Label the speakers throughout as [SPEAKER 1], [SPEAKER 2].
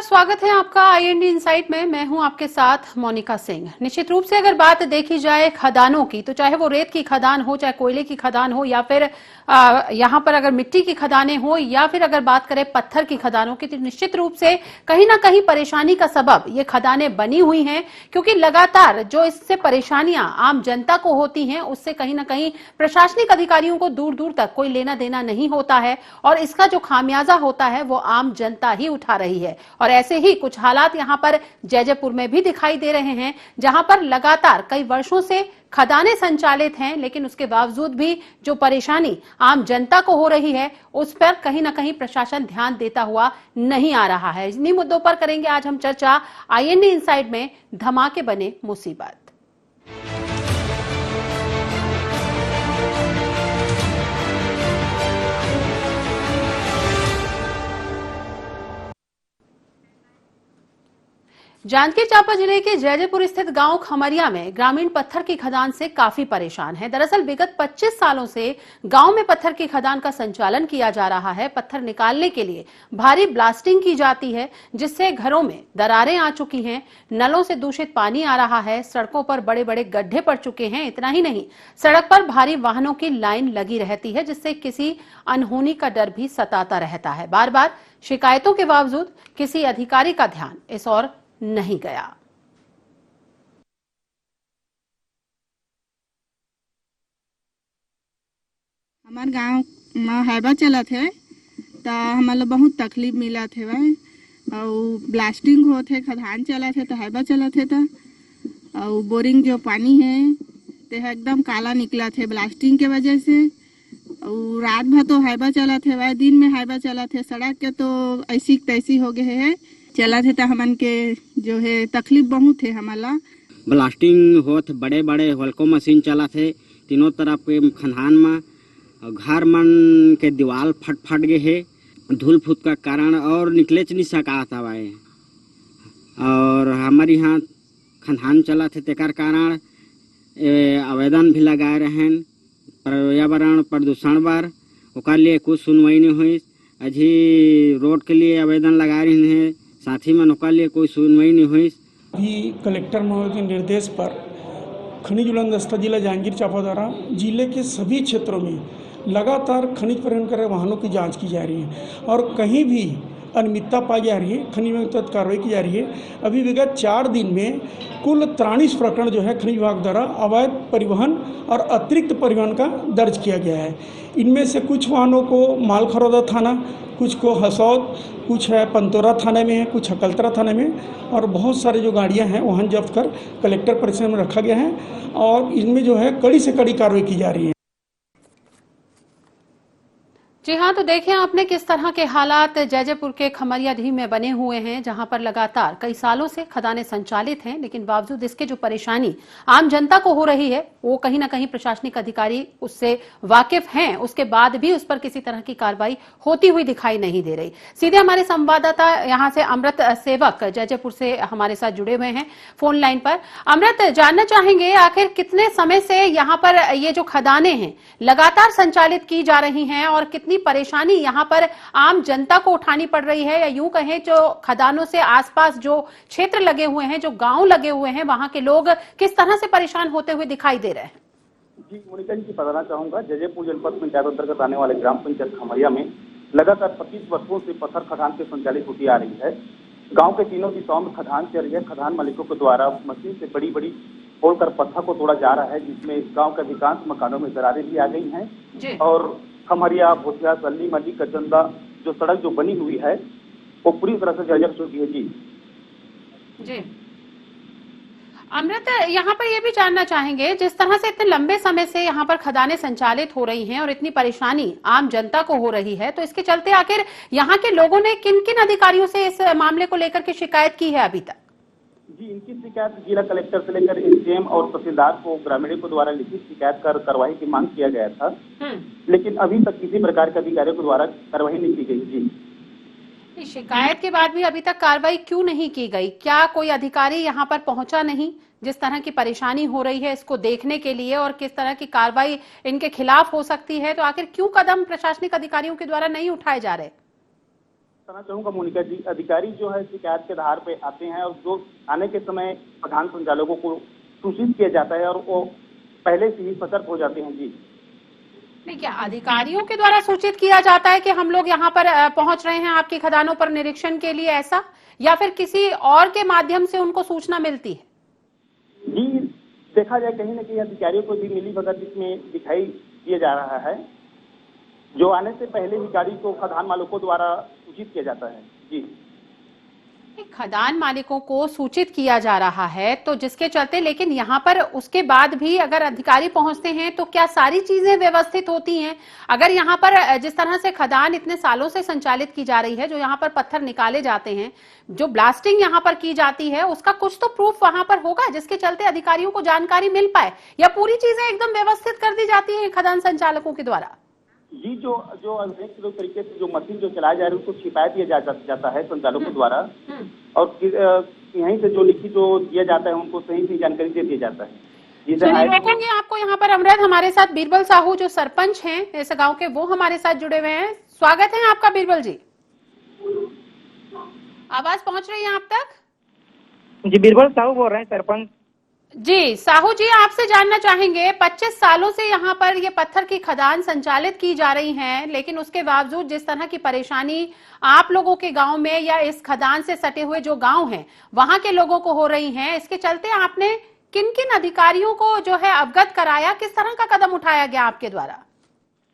[SPEAKER 1] स्वागत है आपका आईएनडी इनसाइट में। मैं हूं आपके साथ मोनिका सिंह। निश्चित रूप से अगर बात देखी जाए खदानों की, तो चाहे वो रेत की खदान हो, चाहे कोयले की खदान हो, या फिर यहाँ पर अगर मिट्टी की खदानें हो, या फिर अगर बात करें पत्थर की खदानों की, तो निश्चित रूप से कहीं ना कहीं परेशानी का सबब ये खदानें बनी हुई हैं। क्योंकि लगातार जो इससे परेशानियां आम जनता को होती हैं, उससे कहीं ना कहीं प्रशासनिक अधिकारियों को दूर दूर तक कोई लेना देना नहीं होता है, और इसका जो खामियाजा होता है वो आम जनता ही उठा रही है। और ऐसे ही कुछ हालात यहां पर जैजैपुर में भी दिखाई दे रहे हैं, जहां पर लगातार कई वर्षों से खदानें संचालित हैं, लेकिन उसके बावजूद भी जो परेशानी आम जनता को हो रही है, उस पर कहीं ना कहीं प्रशासन ध्यान देता हुआ नहीं आ रहा है। इन्हीं मुद्दों पर करेंगे आज हम चर्चा आईएनडी इनसाइड में धमाके बने मुसीबत। जांजगीर चांपा जिले के जैजैपुर स्थित गांव खमरिया में ग्रामीण पत्थर की खदान से काफी परेशान है। दरअसल विगत 25 सालों से गांव में पत्थर की खदान का संचालन किया जा रहा है। पत्थर निकालने के लिए भारी ब्लास्टिंग की जाती है, जिससे घरों में दरारें आ चुकी हैं, नलों से दूषित पानी आ रहा है, सड़कों पर बड़े बड़े गड्ढे पड़ चुके हैं। इतना ही नहीं, सड़क पर भारी वाहनों की लाइन लगी रहती है, जिससे किसी अनहोनी का डर भी सताता रहता है। बार बार शिकायतों के बावजूद किसी अधिकारी का ध्यान इस ओर नहीं गया।
[SPEAKER 2] हमार गांव में हैबा चलत है, तो हमारा बहुत तकलीफ मिलत है भाई। और ब्लास्टिंग होत है, खदान चलत है, तो हैबा चलत है। तो और बोरिंग जो पानी है तो एकदम काला निकलत है ब्लास्टिंग के वजह से। और रात भर तो हैबा चलत है भाई, दिन में हैबा चलत है। सड़क के तो ऐसी तैसी हो गए है चलत है, तो हमन के जो है तकलीफ बहुत है। हमारा
[SPEAKER 3] ब्लास्टिंग होत, बड़े बड़े होल्को मशीन चलत है तीनों तरफ के खनहान में। घर मन के दीवार फट फट गए है धूल फूट का कारण, और निकले नहीं सकता हवा। और हमारे यहाँ खनहान चलत है, तेकर कारण आवेदन भी लगाए रहे पर्यावरण प्रदूषण बार, ओकर लिए कुछ सुनवाई नहीं हुई। अभी रोड के लिए आवेदन लगा रहे हैं, साथ ही में ओकर लिए कोई सुनवाई नहीं हुई।
[SPEAKER 4] अभी कलेक्टर महोदय के निर्देश पर खनिज उड़नदस्ता जिला जांजगीर चांपा द्वारा जिले के सभी क्षेत्रों में लगातार खनिज परिवहन कर रहे वाहनों की जांच की जा रही है, और कहीं भी अनियमितता पाई जा रही है, खनिज विभाग तहत कार्रवाई की जा रही है। अभी विगत 4 दिन में कुल 43 प्रकरण जो है खनिज विभाग द्वारा अवैध परिवहन और अतिरिक्त परिवहन का दर्ज किया गया है। इनमें से कुछ वाहनों को मालखरौदा थाना, कुछ को हसौद, कुछ है पंतोरा थाने में है, कुछ हकलतरा थाने में, और बहुत सारे जो गाड़ियां हैं वाहन जब्त कर कलेक्टर परिसर में रखा गया है, और इनमें जो है कड़ी से कड़ी कार्रवाई की जा रही है।
[SPEAKER 1] जी हाँ, तो देखें आपने किस तरह के हालात जैजैपुर के खमरिया ढीम में बने हुए हैं, जहां पर लगातार कई सालों से खदानें संचालित हैं, लेकिन बावजूद इसके जो परेशानी आम जनता को हो रही है, वो कहीं ना कहीं प्रशासनिक अधिकारी उससे वाकिफ हैं, उसके बाद भी उस पर किसी तरह की कार्रवाई होती हुई दिखाई नहीं दे रही। सीधे हमारे संवाददाता यहां से अमृत सेवक जैजैपुर से हमारे साथ जुड़े हुए हैं फोन लाइन पर। अमृत, जानना चाहेंगे आखिर कितने समय से यहाँ पर ये जो खदानें हैं लगातार संचालित की जा रही हैं, और कितनी परेशानी यहाँ पर आम जनता को उठानी पड़ रही है, या यूं कहें जो खदानों से आसपास जो क्षेत्र लगे हुए हैं, जो गांव लगे हुए हैं, वहां के लोग किस तरह से परेशान होते हुए दिखाई दे रहे हैं?
[SPEAKER 5] जी मोनिका जी, बताना चाहूंगा जैजैपुर जनपद पंचायत अंतर्गत आने वाले ग्राम पंचायत खमरिया में लगातार 25 वर्षों से पत्थर खदान से संचालित होती आ रही है। गांव के तीनों दिशाओं में खदान चल रही है। खदान मालिकों के द्वारा मशीन से बड़ी बड़ी खोलकर पत्थर को तोड़ा जा रहा है, जिसमें गाँव के अधिकांश मकानों में दरारें भी आ गई हैं। और खमरिया, भोतिया, सल्ली, मल्ली, कचंदा जो सड़क जो बनी हुई है वो पूरी तरह से जर्जर चुकी है। जी
[SPEAKER 1] अमृत, यहाँ पर ये भी जानना चाहेंगे, जिस तरह से इतने लंबे समय से यहाँ पर खदानें संचालित हो रही हैं और इतनी परेशानी आम जनता को हो रही है, तो इसके चलते आखिर यहाँ के लोगों ने किन किन अधिकारियों से इस मामले को लेकर के शिकायत की है अभी तक?
[SPEAKER 5] जी, इनकी शिकायत जिला कलेक्टर से लेकर एसडीएम और तहसीलदार को ग्रामीणों के द्वारा लिखित शिकायत कर कार्रवाई की मांग किया गया था, लेकिन अभी तक किसी प्रकार के अधिकारियों के द्वारा कार्रवाई नहीं की गई। जी,
[SPEAKER 1] शिकायत के बाद भी अभी तक कार्रवाई क्यों नहीं की गई? क्या कोई अधिकारी यहाँ पर पहुंचा नहीं जिस तरह की परेशानी हो रही है इसको देखने के लिए, और किस तरह की कार्रवाई इनके खिलाफ हो सकती है? तो आखिर क्यों कदम प्रशासनिक अधिकारियों के द्वारा नहीं उठाए जा रहे?
[SPEAKER 5] बताना चाहूंगा मोनिका जी, अधिकारी जो है शिकायत के आधार पे आते हैं और जो आने के समय प्रधान संचालकों को सूचित किया जाता है और वो पहले से ही सतर्क हो जाते हैं। जी
[SPEAKER 1] नहीं, क्या अधिकारियों के द्वारा सूचित किया जाता है कि हम लोग यहाँ पर पहुंच रहे हैं आपकी खदानों पर निरीक्षण के लिए, ऐसा, या फिर किसी और के माध्यम से उनको सूचना मिलती है?
[SPEAKER 5] जी, देखा जाए कहीं ना कहीं अधिकारियों को भी मिली भगत इसमें दिखाई दिया जा रहा है, जो आने से पहले ही गाड़ी को खदान मालिकों द्वारा सूचित किया जाता है। जी,
[SPEAKER 1] खदान मालिकों को सूचित किया जा रहा है, तो जिसके चलते, लेकिन यहाँ पर उसके बाद भी अगर अधिकारी पहुंचते हैं तो क्या सारी चीजें व्यवस्थित होती हैं? अगर यहाँ पर जिस तरह से खदान इतने सालों से संचालित की जा रही है, जो यहाँ पर पत्थर निकाले जाते हैं, जो ब्लास्टिंग यहाँ पर की जाती है, उसका कुछ तो प्रूफ वहां पर होगा जिसके चलते अधिकारियों को जानकारी मिल पाए, या पूरी चीजें एकदम व्यवस्थित कर दी जाती है खदान संचालकों के द्वारा?
[SPEAKER 5] जी, जो अनेक तरीके से जो मशीन जो चलाई जा रही है उसको छिपा दिया जाता है संचालकों द्वारा, और यहीं से जो लिखित जो दिया जाता है उनको सही से जानकारी दे दिया जाता है।
[SPEAKER 1] रोकेंगे आपको यहाँ पर अमृत, हमारे साथ बीरबल साहू जो सरपंच हैं इस गांव के, वो हमारे साथ जुड़े हुए हैं। स्वागत है आपका बीरबल जी, आवाज पहुंच रही है आप तक?
[SPEAKER 6] जी, बीरबल साहू बोल रहे हैं, सरपंच।
[SPEAKER 1] जी साहू जी, आपसे जानना चाहेंगे, 25 सालों से यहाँ पर ये पत्थर की खदान संचालित की जा रही हैं, लेकिन उसके बावजूद जिस तरह की परेशानी आप लोगों के गांव में या इस खदान से सटे हुए जो गांव हैं वहां के लोगों को हो रही हैं, इसके चलते आपने किन किन अधिकारियों को जो है अवगत कराया? किस तरह का कदम उठाया गया आपके द्वारा?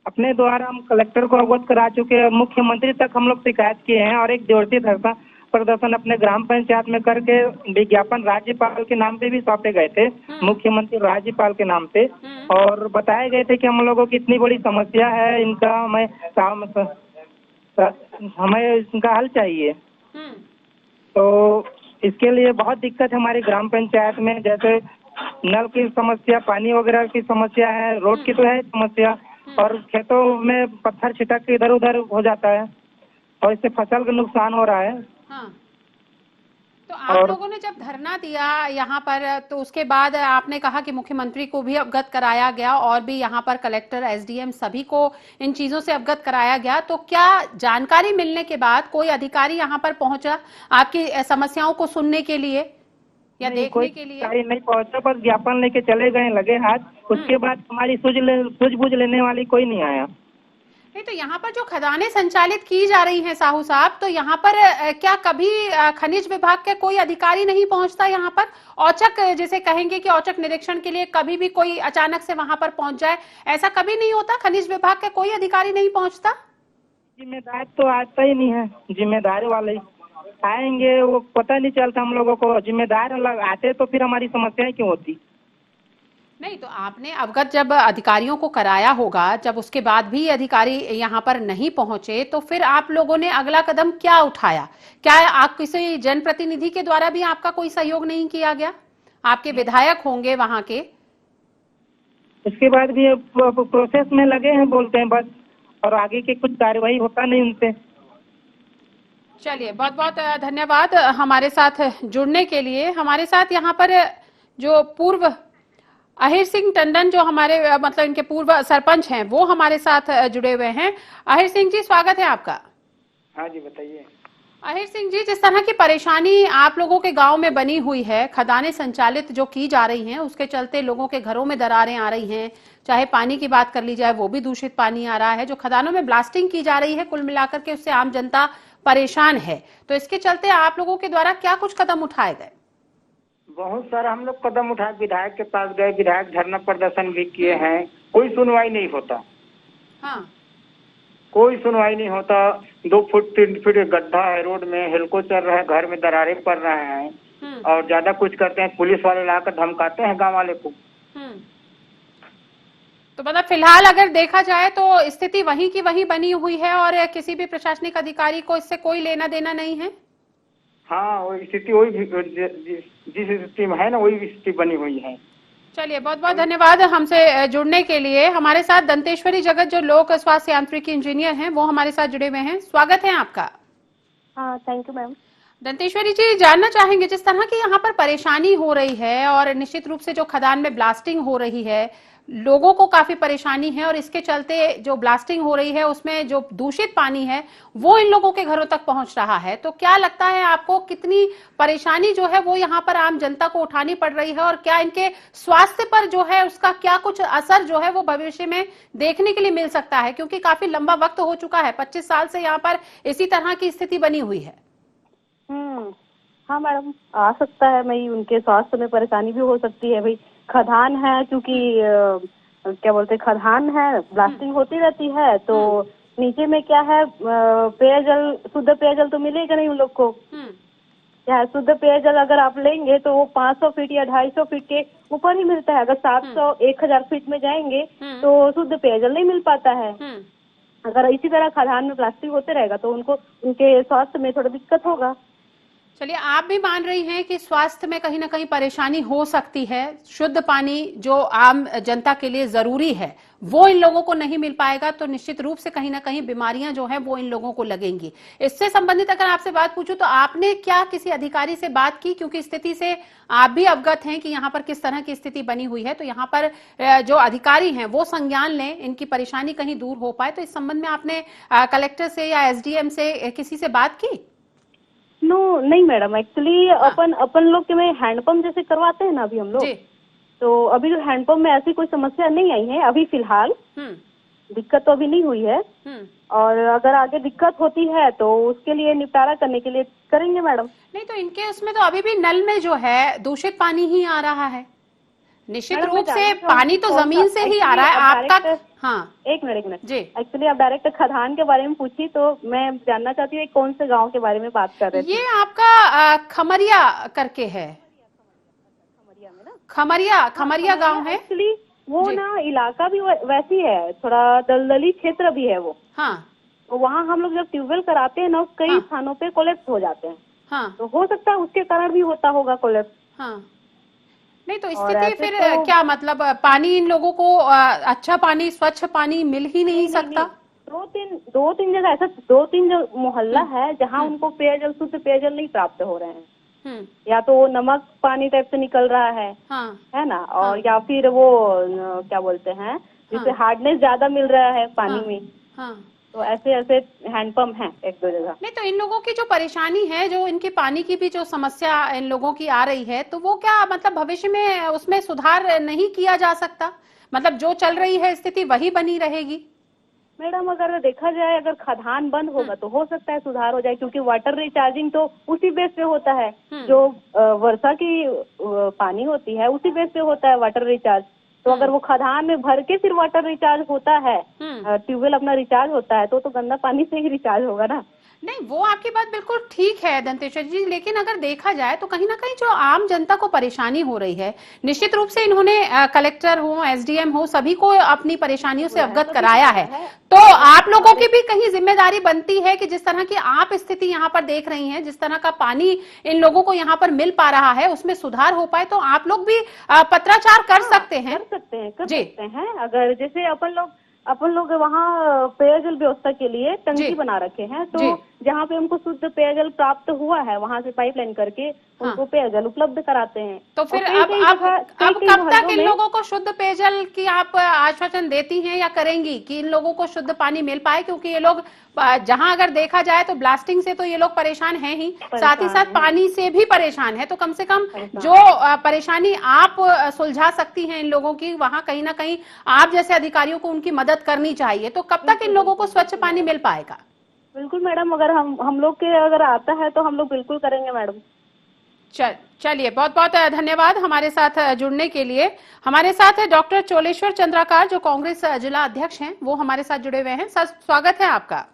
[SPEAKER 6] अपने द्वारा हम कलेक्टर को अवगत करा चुके हैं, मुख्यमंत्री तक हम लोग शिकायत किए हैं, और एक दिवसीय धरना प्रदर्शन अपने ग्राम पंचायत में करके विज्ञापन राज्यपाल के नाम पे भी सौंपे गए थे, मुख्यमंत्री राज्यपाल के नाम पे, और बताए गए थे कि हम लोगों की इतनी बड़ी समस्या है, इनका हमें इनका हल चाहिए। तो इसके लिए बहुत दिक्कत है हमारी ग्राम पंचायत में, जैसे नल की समस्या, पानी वगैरह की समस्या है, रोड की तो है समस्या, और खेतों में पत्थर छिटक के इधर उधर हो जाता है और इससे फसल का नुकसान हो रहा है।
[SPEAKER 1] हाँ। तो आप लोगों ने जब धरना दिया यहाँ पर, तो उसके बाद आपने कहा कि मुख्यमंत्री को भी अवगत कराया गया और भी यहाँ पर कलेक्टर, एसडीएम सभी को इन चीजों से अवगत कराया गया, तो क्या जानकारी मिलने के बाद कोई अधिकारी यहाँ पर पहुंचा आपकी समस्याओं को सुनने के लिए या देखने के लिए?
[SPEAKER 6] कोई नहीं पहुंचा, बस ज्ञापन लेके चले गए लगे हाथ, उसके बाद हमारी सूझबूझ लेने वाली कोई नहीं आया।
[SPEAKER 1] नहीं, तो यहाँ पर जो खदानें संचालित की जा रही हैं साहू साहब, तो यहाँ पर क्या कभी खनिज विभाग के कोई अधिकारी नहीं पहुंचता यहाँ पर? औचक जिसे कहेंगे कि औचक निरीक्षण के लिए कभी भी कोई अचानक से वहां पर पहुंच जाए, ऐसा कभी नहीं होता? खनिज विभाग का कोई अधिकारी नहीं पहुंचता?
[SPEAKER 6] जिम्मेदार तो आता ही नहीं है, जिम्मेदार वाले आएंगे वो पता नहीं चलता हम लोगों को, जिम्मेदार अलग आते तो फिर हमारी समस्याएं क्यों होती?
[SPEAKER 1] नहीं, तो आपने अवगत जब अधिकारियों को कराया होगा, जब उसके बाद भी अधिकारी यहाँ पर नहीं पहुंचे, तो फिर आप लोगों ने अगला कदम क्या उठाया? क्या आप किसी जनप्रतिनिधि के द्वारा भी आपका कोई सहयोग नहीं किया गया? आपके विधायक होंगे वहां के।
[SPEAKER 6] उसके बाद भी प्रोसेस में लगे हैं बोलते हैं बस, और आगे की कुछ कार्रवाई होता नहीं उनसे।
[SPEAKER 1] चलिए, बहुत बहुत धन्यवाद हमारे साथ जुड़ने के लिए। हमारे साथ यहाँ पर जो पूर्व अहिर सिंह टंडन, जो हमारे मतलब इनके पूर्व सरपंच हैं, वो हमारे साथ जुड़े हुए हैं। अहिर सिंह जी, स्वागत है आपका।
[SPEAKER 6] हाँ जी, बताइए।
[SPEAKER 1] अहिर सिंह जी, जिस तरह की परेशानी आप लोगों के गांव में बनी हुई है, खदानें संचालित जो की जा रही हैं, उसके चलते लोगों के घरों में दरारें आ रही हैं, चाहे पानी की बात कर ली जाए वो भी दूषित पानी आ रहा है, जो खदानों में ब्लास्टिंग की जा रही है, कुल मिलाकर के उससे आम जनता परेशान है, तो इसके चलते आप लोगों के द्वारा क्या कुछ कदम उठाए गए?
[SPEAKER 7] बहुत सारा हम लोग कदम उठाए, विधायक के पास गए, विधायक धरना प्रदर्शन भी किए हैं, कोई सुनवाई नहीं होता।
[SPEAKER 1] हाँ,
[SPEAKER 7] कोई सुनवाई नहीं होता। 2 फुट 3 फुट गड्ढा है रोड में, हेलको चल रहा है, घर में दरारें पड़ रहे हैं, और ज्यादा कुछ करते हैं पुलिस वाले लाकर धमकाते हैं गांव वाले को।
[SPEAKER 1] तो मतलब फिलहाल अगर देखा जाए तो स्थिति वहीं की वहीं बनी हुई है और किसी भी प्रशासनिक अधिकारी को इससे कोई लेना देना नहीं है।
[SPEAKER 7] हाँ, वो स्थिति वही जिस स्थिति में है ना, वही स्थिति बनी हुई है।
[SPEAKER 1] चलिए, बहुत बहुत धन्यवाद हमसे जुड़ने के लिए। हमारे साथ दंतेश्वरी जगत जो लोक स्वास्थ्य यांत्रिकी इंजीनियर हैं, वो हमारे साथ जुड़े हुए हैं। स्वागत है आपका।
[SPEAKER 8] हाँ, थैंक यू मैम।
[SPEAKER 1] दंतेश्वरी जी, जानना चाहेंगे जिस तरह की यहाँ पर परेशानी हो रही है और निश्चित रूप से जो खदान में ब्लास्टिंग हो रही है, लोगों को काफी परेशानी है और इसके चलते जो ब्लास्टिंग हो रही है उसमें जो दूषित पानी है वो इन लोगों के घरों तक पहुंच रहा है, तो क्या लगता है आपको कितनी परेशानी जो है वो यहाँ पर आम जनता को उठानी पड़ रही है और क्या इनके स्वास्थ्य पर जो है उसका क्या कुछ असर जो है वो भविष्य में देखने के लिए मिल सकता है, क्योंकि काफी लंबा वक्त हो चुका है, 25 साल से यहाँ पर इसी तरह की स्थिति बनी हुई है।
[SPEAKER 8] हाँ मैडम, आ सकता है। भाई उनके स्वास्थ्य में परेशानी भी हो सकती है। भाई खदान है, क्योंकि क्या बोलते खदान है, ब्लास्टिंग होती रहती है, तो नीचे में क्या है, पेयजल, शुद्ध पेयजल तो मिलेगा नहीं उन लोग को। क्या है, शुद्ध पेयजल अगर आप लेंगे तो वो 500 फीट या 250 फीट के ऊपर ही मिलता है। अगर 700 1000 फीट में जाएंगे तो शुद्ध पेयजल नहीं मिल पाता है। अगर इसी तरह खदान में प्लास्टिक होते रहेगा तो उनको उनके स्वास्थ्य में थोड़ा दिक्कत होगा।
[SPEAKER 1] चलिए, आप भी मान रही हैं कि स्वास्थ्य में कहीं ना कहीं परेशानी हो सकती है, शुद्ध पानी जो आम जनता के लिए जरूरी है वो इन लोगों को नहीं मिल पाएगा तो निश्चित रूप से कहीं ना कहीं बीमारियां जो है वो इन लोगों को लगेंगी। इससे संबंधित अगर आपसे बात पूछूं तो आपने क्या किसी अधिकारी से बात की, क्योंकि स्थिति से आप भी अवगत हैं कि यहाँ पर किस तरह की स्थिति बनी हुई है, तो यहाँ पर जो अधिकारी हैं वो संज्ञान लें, इनकी परेशानी कहीं दूर हो पाए, तो इस संबंध में आपने कलेक्टर से या एसडीएम से किसी से बात की?
[SPEAKER 8] नहीं मैडम, एक्चुअली अपन लोग के में हैंडपंप जैसे करवाते हैं ना अभी हम लोग, तो अभी जो हैंडपंप में ऐसी कोई समस्या नहीं आई है अभी फिलहाल। दिक्कत तो अभी नहीं हुई है, और अगर आगे दिक्कत होती है तो उसके लिए निपटारा करने के लिए करेंगे मैडम।
[SPEAKER 1] नहीं तो इनके उसमें तो अभी भी नल में जो है दूषित पानी ही आ रहा है, निश्चित रूप से पानी तो जमीन से ही आ रहा है आप तक। हाँ, एक मिनट
[SPEAKER 8] जी, एक्चुअली आप डायरेक्ट खदान के बारे में पूछी तो मैं जानना चाहती हूँ कौन से गांव के बारे में बात कर रहे थे।
[SPEAKER 1] ये आपका खमरिया करके है, खमरिया गांव है।
[SPEAKER 8] एक्चुअली वो ना इलाका भी वैसी है, थोड़ा दलदली क्षेत्र भी है वो।
[SPEAKER 1] हाँ,
[SPEAKER 8] तो वहाँ हम लोग जब ट्यूबवेल कराते हैं ना कई स्थानों पे कोलैप्स हो जाते हैं।
[SPEAKER 1] हाँ,
[SPEAKER 8] तो हो सकता है उसके कारण भी होता होगा कोलैप्स।
[SPEAKER 1] हाँ, नहीं तो स्थिति फिर क्या मतलब पानी इन लोगों को अच्छा पानी, स्वच्छ पानी मिल ही नहीं सकता?
[SPEAKER 8] दो तीन जगह ऐसा, 2-3 जो मोहल्ला है जहाँ उनको पेयजल, शुद्ध पेयजल नहीं प्राप्त हो रहे हैं। या तो वो नमक पानी टाइप से निकल रहा है, है ना, और या फिर वो क्या बोलते हैं जिससे हार्डनेस ज्यादा मिल रहा है पानी में। तो ऐसे हैंडपंप हैं 1-2 जगह।
[SPEAKER 1] नहीं तो इन लोगों की जो परेशानी है, जो इनकी पानी की भी जो समस्या इन लोगों की आ रही है, तो वो क्या मतलब भविष्य में उसमें सुधार नहीं किया जा सकता? मतलब जो चल रही है स्थिति वही बनी रहेगी?
[SPEAKER 8] मैडम अगर देखा जाए, अगर खदान बंद होगा तो हो सकता है सुधार हो जाए, क्योंकि वाटर रिचार्जिंग तो उसी बेस पे होता है। जो वर्षा की पानी होती है उसी बेस पे होता है वाटर रिचार्ज। तो अगर वो खदान में भर के फिर वाटर रिचार्ज होता है, ट्यूबवेल अपना रिचार्ज होता है, तो गंदा पानी से ही रिचार्ज होगा ना।
[SPEAKER 1] नहीं, वो आपकी बात बिल्कुल ठीक है दंतेश्वर जी, लेकिन अगर देखा जाए तो कहीं ना कहीं जो आम जनता को परेशानी हो रही है, निश्चित रूप से इन्होंने कलेक्टर हो, एसडीएम हो, सभी को अपनी परेशानियों से अवगत कराया है, तो आप लोगों की भी कहीं जिम्मेदारी बनती है कि जिस तरह की आप स्थिति यहाँ पर देख रही हैं, जिस तरह का पानी इन लोगों को यहाँ पर मिल पा रहा है उसमें सुधार हो पाए, तो आप लोग भी पत्राचार कर सकते हैं।
[SPEAKER 8] कर सकते हैं। अगर जैसे अपन लोग वहाँ पेयजल व्यवस्था के लिए टंकी बना रखे हैं, तो जहाँ पे उनको शुद्ध पेयजल प्राप्त हुआ है वहाँ से पाइपलाइन करके उनको पेयजल उपलब्ध कराते हैं।
[SPEAKER 1] तो फिर अब कब तक इन लोगों को शुद्ध पेयजल की आप आश्वासन देती हैं या करेंगी कि इन लोगों को शुद्ध पानी मिल पाए? क्योंकि ये लोग जहां अगर देखा जाए तो ब्लास्टिंग से तो ये लोग परेशान हैं ही, साथ ही साथ पानी से भी परेशान है, तो कम से कम जो परेशानी आप सुलझा सकती हैं इन लोगों की, वहां कहीं ना कहीं आप जैसे अधिकारियों को उनकी मदद करनी चाहिए। तो कब तक इन लोगों को स्वच्छ पानी मिल पाएगा?
[SPEAKER 8] बिल्कुल मैडम, अगर हम लोग के अगर आता है तो हम लोग बिल्कुल करेंगे मैडम।
[SPEAKER 1] चलिए, बहुत बहुत धन्यवाद हमारे साथ जुड़ने के लिए। हमारे साथ है डॉक्टर चोलेश्वर चंद्राकर, जो कांग्रेस जिला अध्यक्ष हैं, वो हमारे साथ जुड़े हुए हैं। सर, स्वागत है आपका।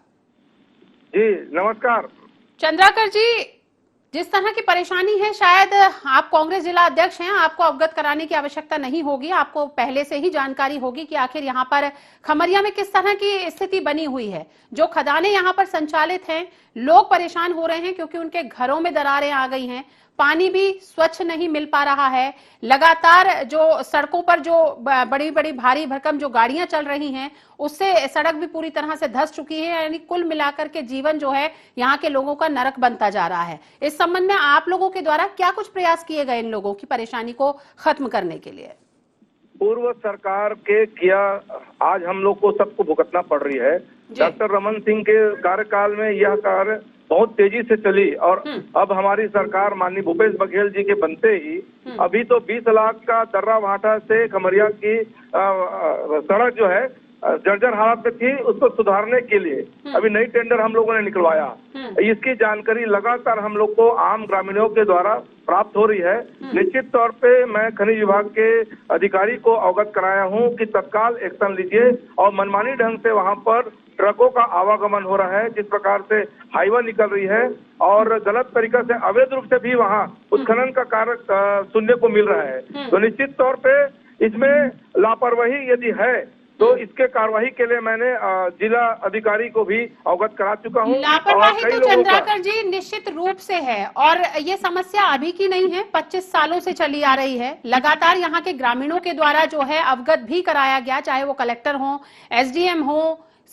[SPEAKER 9] जी नमस्कार।
[SPEAKER 1] चंद्राकर जी, जिस तरह की परेशानी है, शायद आप कांग्रेस जिला अध्यक्ष हैं, आपको अवगत कराने की आवश्यकता नहीं होगी, आपको पहले से ही जानकारी होगी कि आखिर यहाँ पर खमरिया में किस तरह की स्थिति बनी हुई है। जो खदानें यहाँ पर संचालित हैं, लोग परेशान हो रहे हैं क्योंकि उनके घरों में दरारें आ गई हैं, पानी भी स्वच्छ नहीं मिल पा रहा है। लगातार जो सड़कों पर जो बड़ी बड़ी भारी भरकम जो गाड़ियां चल रही हैं, उससे सड़क भी पूरी तरह से धंस चुकी है। यानी कुल मिलाकर के जीवन जो है यहाँ के लोगों का नरक बनता जा रहा है। इस संबंध में आप लोगों के द्वारा क्या कुछ प्रयास किए गए इन लोगों की परेशानी को खत्म करने के लिए?
[SPEAKER 9] पूर्व सरकार के किया आज हम लोग को सबको भुगतना पड़ रही है। डॉक्टर रमन सिंह के कार्यकाल में यह कार्य बहुत तेजी से चली और अब हमारी सरकार माननीय भूपेश बघेल जी के बनते ही अभी तो 20 लाख का दर्रा भाटा से खमरिया की सड़क जो है जर्जर हालत में थी, उसको सुधारने के लिए अभी नई टेंडर हम लोगों ने निकलवाया। इसकी जानकारी लगातार हम लोग को आम ग्रामीणों के द्वारा प्राप्त हो रही है। निश्चित तौर पे मैं खनिज विभाग के अधिकारी को अवगत कराया हूं कि तत्काल एक्शन लीजिए और मनमानी ढंग से वहां पर ट्रकों का आवागमन हो रहा है, जिस प्रकार से हाईवे निकल रही है और गलत तरीका से अवैध रूप से भी वहां उत्खनन का कार्य सुनने को मिल रहा है। तो निश्चित तौर पे इसमें लापरवाही यदि है तो इसके कार्रवाई के लिए मैंने जिला अधिकारी को भी अवगत करा चुका हूं।
[SPEAKER 1] लापरवाही तो चंद्राकर जी निश्चित रूप से है और ये समस्या अभी की नहीं है, 25 सालों से चली आ रही है। लगातार यहाँ के ग्रामीणों के द्वारा जो है अवगत भी कराया गया, चाहे वो कलेक्टर हो, एसडीएम हो,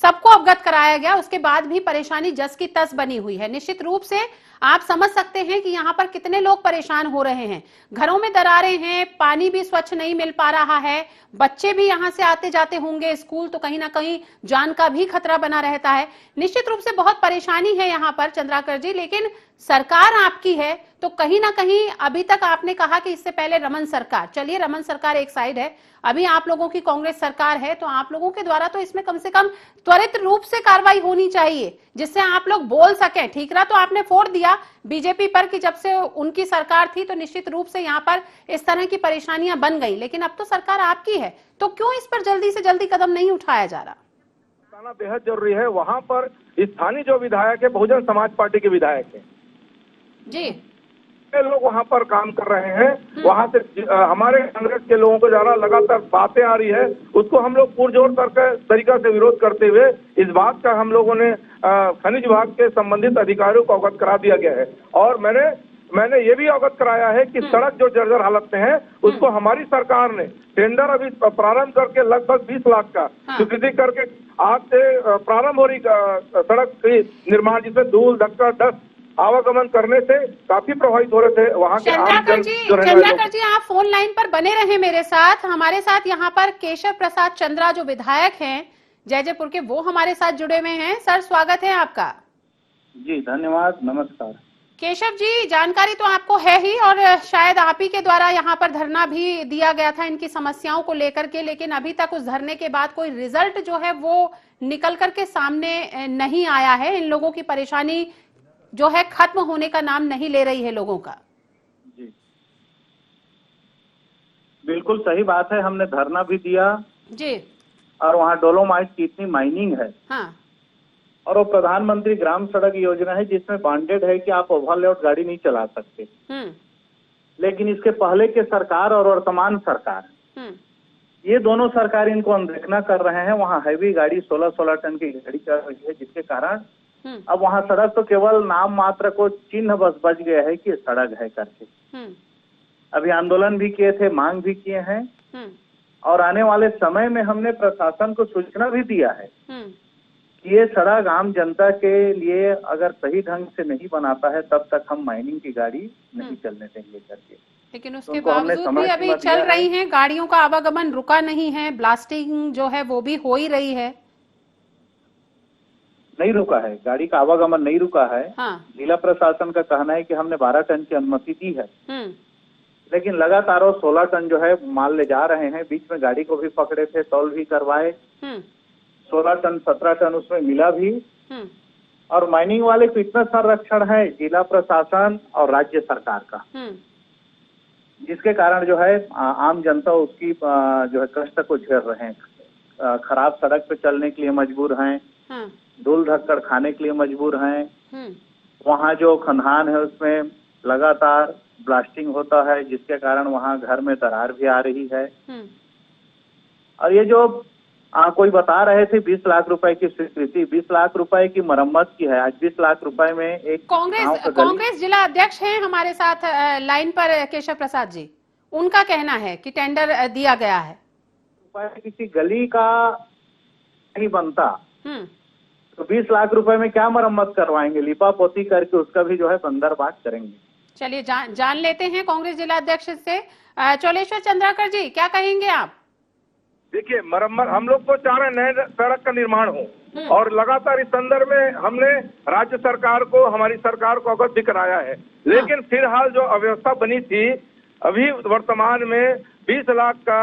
[SPEAKER 1] सबको अवगत कराया गया। उसके बाद भी परेशानी जस की तस बनी हुई है। निश्चित रूप से आप समझ सकते हैं कि यहाँ पर कितने लोग परेशान हो रहे हैं। घरों में दरारें हैं, पानी भी स्वच्छ नहीं मिल पा रहा है, बच्चे भी यहाँ से आते जाते होंगे स्कूल, तो कहीं ना कहीं जान का भी खतरा बना रहता है। निश्चित रूप से बहुत परेशानी है यहाँ पर चंद्राकर जी, लेकिन सरकार आपकी है तो कहीं ना कहीं अभी तक आपने कहा कि इससे पहले रमन सरकार, चलिए रमन सरकार एक साइड है, अभी आप लोगों की कांग्रेस सरकार है, तो आप लोगों के द्वारा तो इसमें कम से कम त्वरित रूप से कार्रवाई होनी चाहिए जिससे आप लोग बोल सकें। ठीकरा तो आपने फोड़ दिया बीजेपी पर कि जब से उनकी सरकार थी तो निश्चित रूप से यहाँ पर इस तरह की परेशानियां बन गई, लेकिन अब तो सरकार आपकी है, तो क्यों इस पर जल्दी से जल्दी कदम नहीं उठाया जा रहा?
[SPEAKER 9] बेहद जरूरी है। वहाँ पर स्थानीय जो विधायक है बहुजन समाज पार्टी के विधायक है
[SPEAKER 1] जी,
[SPEAKER 9] लोग वहाँ पर काम कर रहे हैं। वहाँ से हमारे कांग्रेस के लोगों को ज्यादा लगातार बातें आ रही है, उसको हम लोग पुरजोर तरीका से विरोध करते हुए इस बात का हम लोगों ने खनिज विभाग के संबंधित अधिकारियों को अवगत करा दिया गया है। और मैंने ये भी अवगत कराया है कि सड़क जो जर्जर हालत में है उसको हमारी सरकार ने टेंडर अभी प्रारंभ करके लगभग 20 लाख का स्वीकृति करके आज से प्रारंभ हो रही सड़क की निर्माण, जिसमें धूल धक्का डस्ट आवागमन करने से काफी प्रभावित हो रहे थे वहाँ के
[SPEAKER 1] चंद्राकर जी आप फोन लाइन पर बने रहे मेरे साथ। हमारे साथ यहाँ पर केशव प्रसाद चंद्रा जो विधायक हैं जयपुर के, वो हमारे साथ जुड़े हुए हैं। सर स्वागत है आपका।
[SPEAKER 10] जी धन्यवाद, नमस्कार।
[SPEAKER 1] केशव जी, जानकारी तो आपको है ही और शायद आप ही के द्वारा यहाँ पर धरना भी दिया गया था इनकी समस्याओं को लेकर के, लेकिन अभी तक उस धरने के बाद कोई रिजल्ट जो है वो निकल करके सामने नहीं आया है। इन लोगों की परेशानी जो है खत्म होने का नाम नहीं ले रही है लोगों का।
[SPEAKER 10] जी बिल्कुल सही बात है, हमने धरना भी दिया
[SPEAKER 1] जी।
[SPEAKER 10] और वहाँ डोलोमाइट की इतनी माइनिंग है।
[SPEAKER 1] हाँ।
[SPEAKER 10] और वो प्रधानमंत्री ग्राम सड़क योजना है जिसमें बाउंडेड है कि आप ओवरलोड गाड़ी नहीं चला सकते। लेकिन इसके पहले के सरकार और वर्तमान सरकार, ये दोनों सरकार इनको अनदेखना कर रहे हैं। वहाँ हैवी गाड़ी 16-16 टन की गाड़ी चल रही है, जिसके कारण अब वहाँ सड़क तो केवल नाम मात्र को चिन्ह बस बच गया है कि सड़क है करके। अभी आंदोलन भी किए थे, मांग भी किए हैं और आने वाले समय में हमने प्रशासन को सूचना भी दिया है कि ये सड़क आम जनता के लिए अगर सही ढंग से नहीं बनाता है तब तक हम माइनिंग की गाड़ी नहीं चलने देंगे करके।
[SPEAKER 1] लेकिन उसके बावजूद भी अभी चल रही हैं, गाड़ियों का आवागमन रुका नहीं है, ब्लास्टिंग जो है वो भी हो ही रही है।
[SPEAKER 10] नहीं रुका है, गाड़ी का आवागमन नहीं रुका है।
[SPEAKER 1] हाँ।
[SPEAKER 10] जिला प्रशासन का कहना है कि हमने 12 टन की अनुमति दी है, लेकिन लगातार वो 16 टन जो है माल ले जा रहे हैं। बीच में गाड़ी को भी पकड़े थे, तौल भी करवाए, 16 टन 17 टन उसमें मिला भी। और माइनिंग वाले को इतना संरक्षण है जिला प्रशासन और राज्य सरकार का, जिसके कारण जो है आम जनता उसकी जो है कष्ट को झेल रहे हैं। खराब सड़क पे चलने के लिए मजबूर हैं, धूल धक्कड़ खाने के लिए मजबूर हैं। वहाँ जो खनहान है उसमें लगातार ब्लास्टिंग होता है, जिसके कारण वहाँ घर में दरार भी आ रही है। और ये जो कोई बता रहे थे 20 लाख रुपए की स्वीकृति, 20 लाख रुपए की मरम्मत की है। आज 20 लाख रुपए में एक
[SPEAKER 1] कांग्रेस जिला अध्यक्ष हैं हमारे साथ लाइन पर केशव प्रसाद जी, उनका कहना है कि टेंडर दिया गया है।
[SPEAKER 10] किसी गली का नहीं बनता तो 20 लाख रुपए में क्या मरम्मत करवाएंगे? लिपा पोती करके उसका भी जो है बंदरबांट करेंगे।
[SPEAKER 1] चलिए जान लेते हैं कांग्रेस जिला अध्यक्ष से। चोलेश्वर चंद्राकर जी, क्या कहेंगे आप?
[SPEAKER 9] देखिए, मरम्मत हम लोग को चाह रहे नए सड़क का निर्माण हो और लगातार इस संदर्भ में हमने राज्य सरकार को, हमारी सरकार को अवगत भी कराया है, लेकिन फिलहाल जो अव्यवस्था बनी थी, अभी वर्तमान में 20 लाख का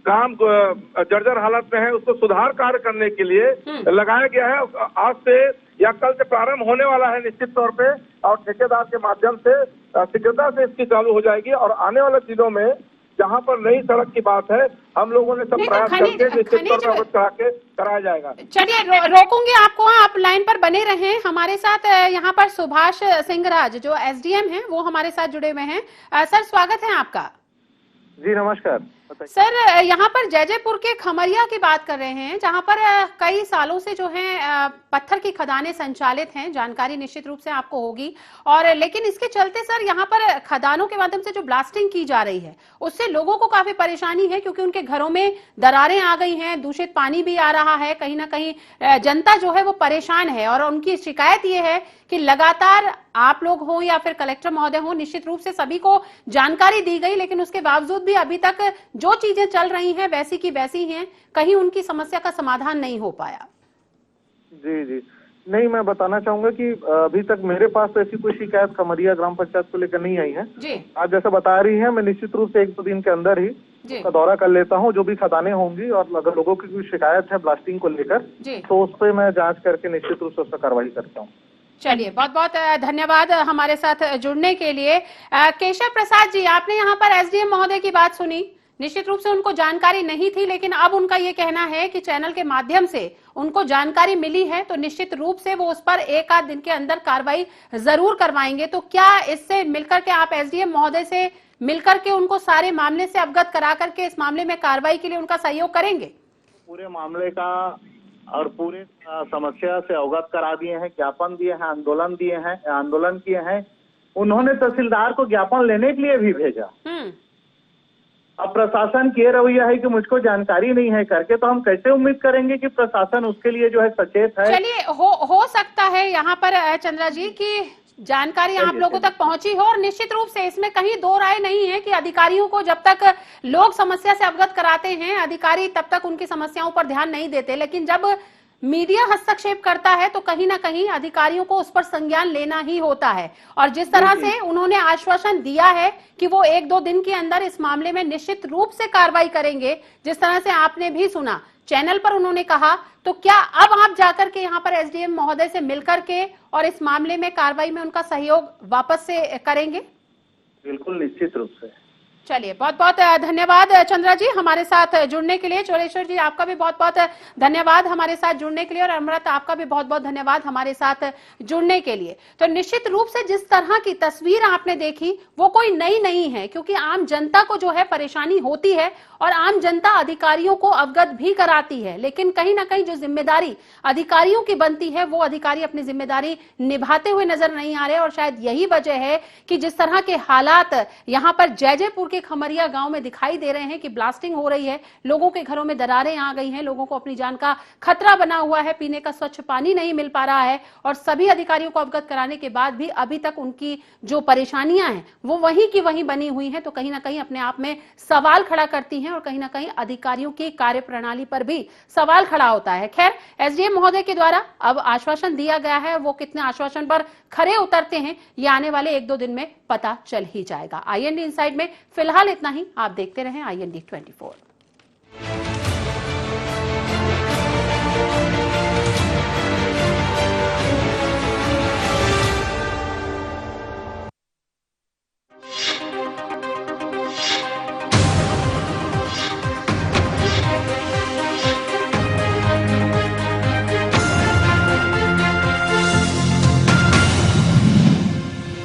[SPEAKER 9] काम जर्जर हालत में है, उसको सुधार कार्य करने के लिए लगाया गया है। आज से या कल से प्रारंभ होने वाला है निश्चित तौर पे, और ठेकेदार के माध्यम से शीघ्रता से इसकी चालू हो जाएगी और आने वाले दिनों में जहां पर नई सड़क की बात है, हम लोगों ने सब प्रयास करके निश्चित तौर पर अवगत करा के कराया जाएगा।
[SPEAKER 1] चलिए रोकूंगी आपको, आप लाइन पर बने रहें। हमारे साथ यहाँ पर सुभाष सिंहराज जो एसडीएम हैं वो हमारे साथ जुड़े हुए हैं। सर, स्वागत है आपका।
[SPEAKER 10] जी नमस्कार।
[SPEAKER 1] सर, यहाँ पर जयजयपुर के खमरिया की बात कर रहे हैं, जहाँ पर कई सालों से जो है पत्थर की खदानें संचालित हैं, जानकारी निश्चित रूप से आपको होगी। और लेकिन इसके चलते सर यहाँ पर खदानों के माध्यम से जो ब्लास्टिंग की जा रही है उससे लोगों को काफी परेशानी है, क्योंकि उनके घरों में दरारें आ गई हैं, दूषित पानी भी आ रहा है। कहीं ना कहीं जनता जो है वो परेशान है और उनकी शिकायत ये है कि लगातार आप लोग हो या फिर कलेक्टर महोदय हो, निश्चित रूप से सभी को जानकारी दी गई, लेकिन उसके बावजूद भी अभी तक जो चीजें चल रही हैं वैसी की वैसी हैं, कहीं उनकी समस्या का समाधान नहीं हो पाया।
[SPEAKER 10] जी नहीं, मैं बताना चाहूंगा कि अभी तक मेरे पास तो ऐसी कोई शिकायत खमरिया ग्राम पंचायत को लेकर नहीं आई है
[SPEAKER 1] जी।
[SPEAKER 10] आप जैसा बता रही हैं, मैं निश्चित रूप से 1-2 दिन के अंदर ही का दौरा कर लेता हूं, जो भी खदानें होंगी, और अगर लोगों की कोई शिकायत है ब्लास्टिंग को लेकर तो उस पर मैं जांच करके निश्चित रूप से उस पर कार्रवाई करता हूँ।
[SPEAKER 1] चलिए, बहुत बहुत धन्यवाद हमारे साथ जुड़ने के लिए। केशव प्रसाद जी, आपने यहाँ पर एसडीएम महोदय की बात सुनी, निश्चित रूप से उनको जानकारी नहीं थी, लेकिन अब उनका ये कहना है कि चैनल के माध्यम से उनको जानकारी मिली है, तो निश्चित रूप से वो उस पर 1-8 दिन के अंदर कार्रवाई जरूर करवाएंगे। तो क्या इससे मिलकर के आप एसडीएम महोदय से मिलकर के उनको सारे मामले से अवगत करा करके इस मामले में कार्रवाई के लिए उनका सहयोग करेंगे?
[SPEAKER 10] पूरे मामले का और पूरे समस्या से अवगत करा दिए हैं, ज्ञापन दिए हैं, आंदोलन किए हैं। उन्होंने तहसीलदार को ज्ञापन लेने के लिए भी भेजा। अब प्रशासन की रवैया है कि मुझको जानकारी नहीं है करके, तो हम कैसे उम्मीद करेंगे कि प्रशासन उसके लिए जो है सचेत है।
[SPEAKER 1] चलिए, हो सकता है यहाँ पर चंद्रा जी की जानकारी आप लोगों तक पहुंची हो, और निश्चित रूप से इसमें कहीं दो राय नहीं है कि अधिकारियों को जब तक लोग समस्या से अवगत कराते हैं, अधिकारी तब तक उनकी समस्याओं पर ध्यान नहीं देते, लेकिन जब मीडिया हस्तक्षेप करता है तो कहीं ना कहीं अधिकारियों को उस पर संज्ञान लेना ही होता है। और जिस तरह से उन्होंने आश्वासन दिया है कि वो 1-2 दिन के अंदर इस मामले में निश्चित रूप से कार्रवाई करेंगे, जिस तरह से आपने भी सुना चैनल पर उन्होंने कहा, तो क्या अब आप जाकर के यहाँ पर एसडीएम महोदय से मिलकर के और इस मामले में कार्रवाई में उनका सहयोग वापस से करेंगे?
[SPEAKER 10] बिल्कुल, निश्चित रूप से।
[SPEAKER 1] चलिए, बहुत बहुत धन्यवाद चंद्रा जी हमारे साथ जुड़ने के लिए। चोलेश्वर जी, आपका भी बहुत बहुत धन्यवाद हमारे साथ जुड़ने के लिए, और अमृत, आपका भी बहुत बहुत धन्यवाद हमारे साथ जुड़ने के लिए। तो निश्चित रूप से जिस तरह की तस्वीर आपने देखी वो कोई नई नहीं है, क्योंकि आम जनता को जो है परेशानी होती है और आम जनता अधिकारियों को अवगत भी कराती है, लेकिन कहीं ना कहीं जो जिम्मेदारी अधिकारियों की बनती है वो अधिकारी अपनी जिम्मेदारी निभाते हुए नजर नहीं आ रहे। और शायद यही वजह है कि जिस तरह के हालात यहाँ पर जयजयपुर के खमरिया गांव में दिखाई दे रहे हैं कि ब्लास्टिंग हो रही है, लोगों के घरों में दरारें आ गई हैं, लोगों को अपनी जान का खतरा बना हुआ है, पीने का स्वच्छ पानी नहीं मिल पा रहा है, और सभी अधिकारियों को अवगत कराने के बाद भी अभी तक उनकी जो परेशानियां हैं वो वहीं की वहीं बनी हुई हैं, तो कहीं ना कहीं अपने आप में सवाल खड़ा करती हैं और कहीं ना कहीं अधिकारियों की कार्यप्रणाली पर भी सवाल खड़ा होता है। खैर, एसडीएम महोदय के द्वारा अब आश्वासन दिया गया है, वो कितने आश्वासन पर खरे उतरते हैं ये आने वाले 1-2 दिन में पता चल ही जाएगा। IND इनसाइड में फिलहाल इतना ही। आप देखते रहें IND 24।